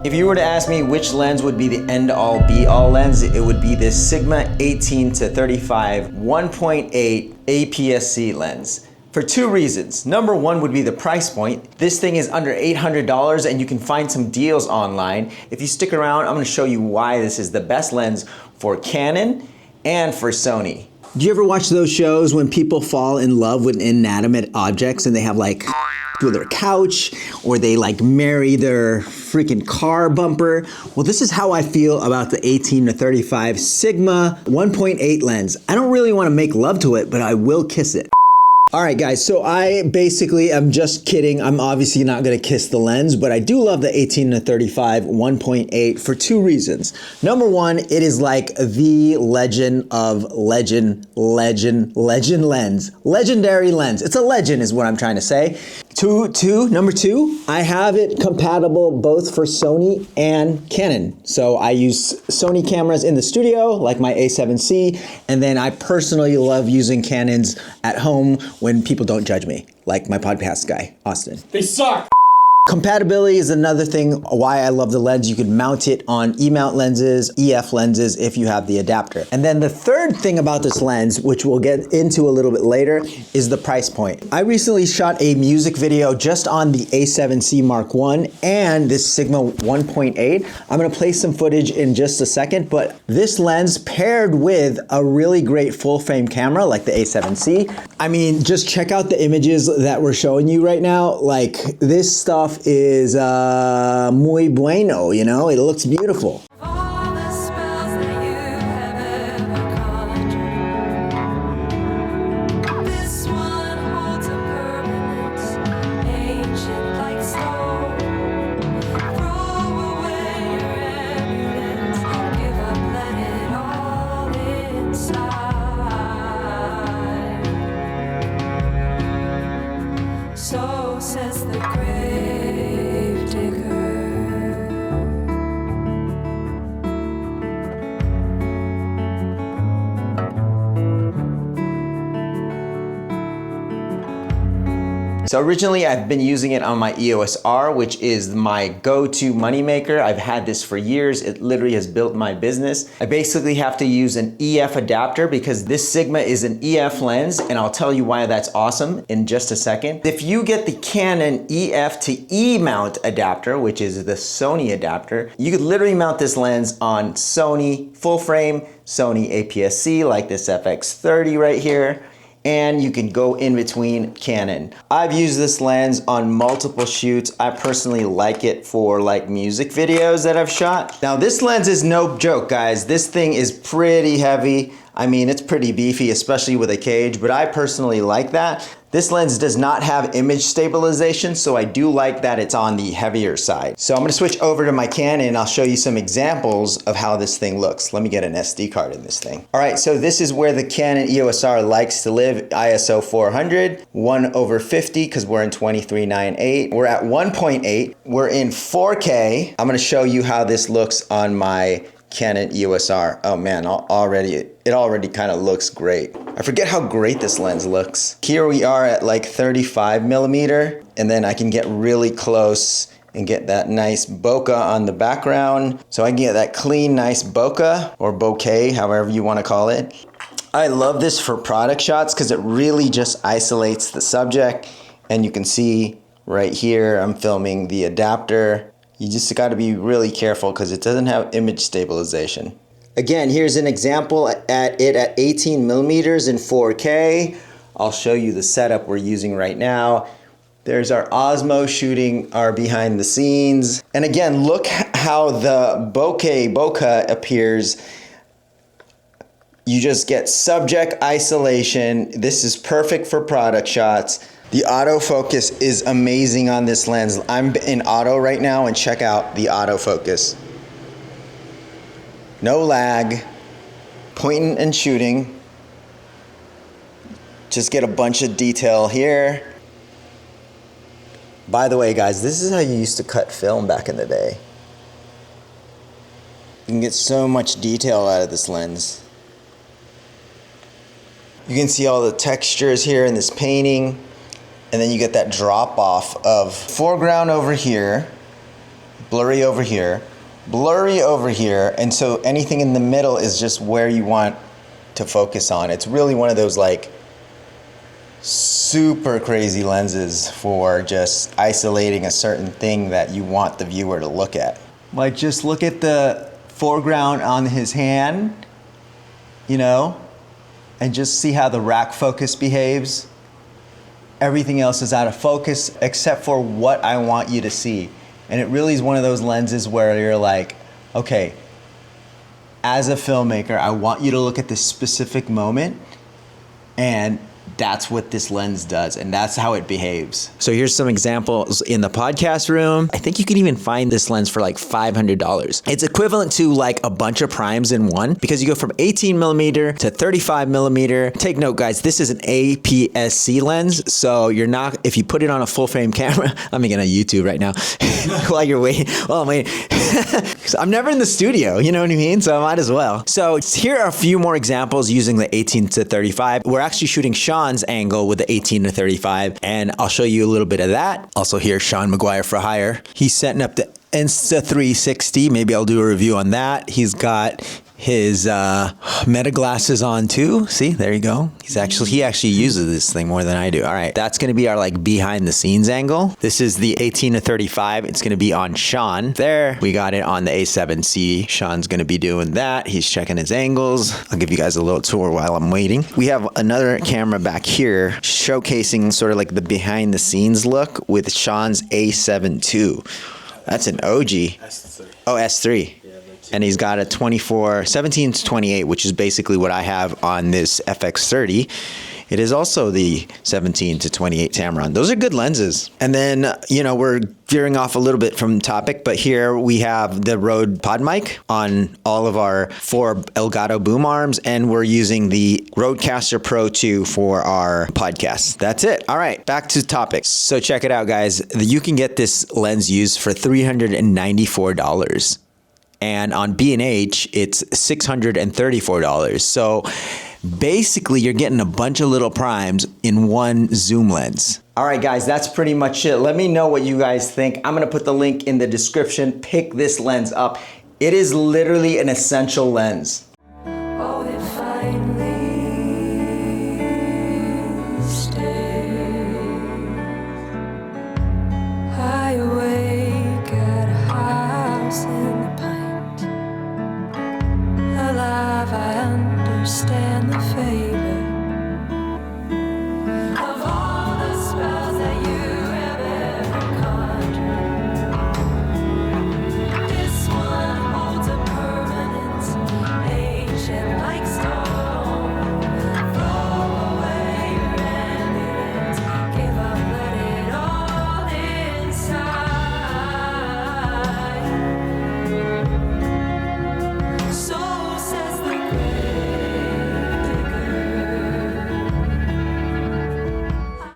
If you were to ask me which lens would be the end-all be-all lens, it would be this Sigma 18 to 35 1.8 APS-C lens. For two reasons. Number one would be the price point. This thing is under $800 and you can find some deals online. If you stick around, I'm gonna show you why this is the best lens for Canon and for Sony. Do you ever watch those shows when people fall in love with inanimate objects and they have like with their couch, or they like marry their freaking car bumper? Well, this is how I feel about the 18 to 35 Sigma 1.8 lens. I don't really want to make love to it, but I will kiss it. All right, guys, so I basically am just kidding. I'm obviously not gonna kiss the lens, but I do love the 18 to 35 1.8 for two reasons. Number one, it is like the legend of legend lens. Legendary lens. It's a legend is what I'm trying to say. Number two, I have it compatible both for Sony and Canon. So I use Sony cameras in the studio, like my A7C, and then I personally love using Canons at home when people don't judge me, like my podcast guy, Austin. They suck. Compatibility is another thing why I love the lens. You can mount it on E-mount lenses, EF lenses if you have the adapter. And then the third thing about this lens, which we'll get into a little bit later, is the price point. I recently shot a music video just on the A7C Mark I and this Sigma 1.8. I'm gonna play some footage in just a second, but this lens paired with a really great full frame camera like the A7C. I mean, just check out the images that we're showing you right now. Like, this stuff is muy bueno, you know? It looks beautiful. So says the grave digger. So originally I've been using it on my EOS R, which is my go-to moneymaker. I've had this for years. It literally has built my business. I basically have to use an EF adapter because this Sigma is an EF lens, and I'll tell you why that's awesome in just a second. If you get the Canon EF to E mount adapter, which is the Sony adapter, you could literally mount this lens on Sony full frame, Sony APS-C like this FX30 right here, and you can go in between Canon. I've used this lens on multiple shoots. I personally like it for like music videos that I've shot. Now this lens is no joke, guys. This thing is pretty heavy. I mean, it's pretty beefy, especially with a cage, but I personally like that. This lens does not have image stabilization, so I do like that it's on the heavier side. So I'm gonna switch over to my Canon and I'll show you some examples of how this thing looks. Let me get an SD card in this thing. All right, so this is where the Canon EOS R likes to live, ISO 400, 1/50, because we're in 23:9:8. We're at 1.8, we're in 4K. I'm gonna show you how this looks on my Canon EOS R. Oh man, it already kind of looks great. I forget how great this lens looks. Here we are at like 35mm, and then I can get really close and get that nice bokeh on the background. So I can get that clean, nice bokeh, or bokeh, however you want to call it. I love this for product shots because it really just isolates the subject, and you can see right here, I'm filming the adapter. You just got to be really careful because it doesn't have image stabilization. Again, here's an example at 18mm in 4K. I'll show you the setup we're using right now. There's our Osmo shooting our behind the scenes. And again, look how the bokeh appears. You just get subject isolation. This is perfect for product shots. The autofocus is amazing on this lens. I'm in auto right now, and check out the autofocus. No lag, pointing and shooting. Just get a bunch of detail here. By the way, guys, this is how you used to cut film back in the day. You can get so much detail out of this lens. You can see all the textures here in this painting. And then you get that drop off of foreground over here, blurry over here, blurry over here, and so anything in the middle is just where you want to focus on. It's really one of those like super crazy lenses for just isolating a certain thing that you want the viewer to look at. Like just look at the foreground on his hand, you know, and just see how the rack focus behaves. Everything else is out of focus except for what I want you to see. And it really is one of those lenses where you're like, okay, as a filmmaker, I want you to look at this specific moment, and that's what this lens does, and that's how it behaves. So here's some examples in the podcast room. I think you can even find this lens for like $500. It's equivalent to like a bunch of primes in one, because you go from 18 millimeter to 35 millimeter. Take note, guys, this is an APS-C lens, so you're not, if you put it on a full frame camera, I'm making a YouTube right now while you're waiting. Well, I'm waiting. I'm never in the studio, you know what I mean? So I might as well. So here are a few more examples using the 18 to 35. We're actually shooting Sean's angle with the 18 to 35, and I'll show you a little bit of that. Also here, Sean McGuire for hire. He's setting up the Insta360. Maybe I'll do a review on that. He's got his meta glasses on too. See, there you go. He actually uses this thing more than I do. All right, that's gonna be our like behind the scenes angle. This is the 18 to 35. It's gonna be on Sean. There, we got it on the A7C. Sean's gonna be doing that. He's checking his angles. I'll give you guys a little tour while I'm waiting. We have another camera back here showcasing sort of like the behind the scenes look with Sean's A7 II. That's an OG. S3. Oh, S3. And he's got a 17 to 28, which is basically what I have on this FX30. It is also the 17 to 28 Tamron. Those are good lenses. And then, you know, we're veering off a little bit from topic, but here we have the Rode Pod mic on all of our 4 Elgato boom arms, and we're using the Rodecaster Pro 2 for our podcast. That's it. All right, back to topic. So check it out, guys. You can get this lens used for $394. And on B&H, it's $634. So basically, you're getting a bunch of little primes in one zoom lens. All right, guys, that's pretty much it. Let me know what you guys think. I'm gonna put the link in the description. Pick this lens up. It is literally an essential lens.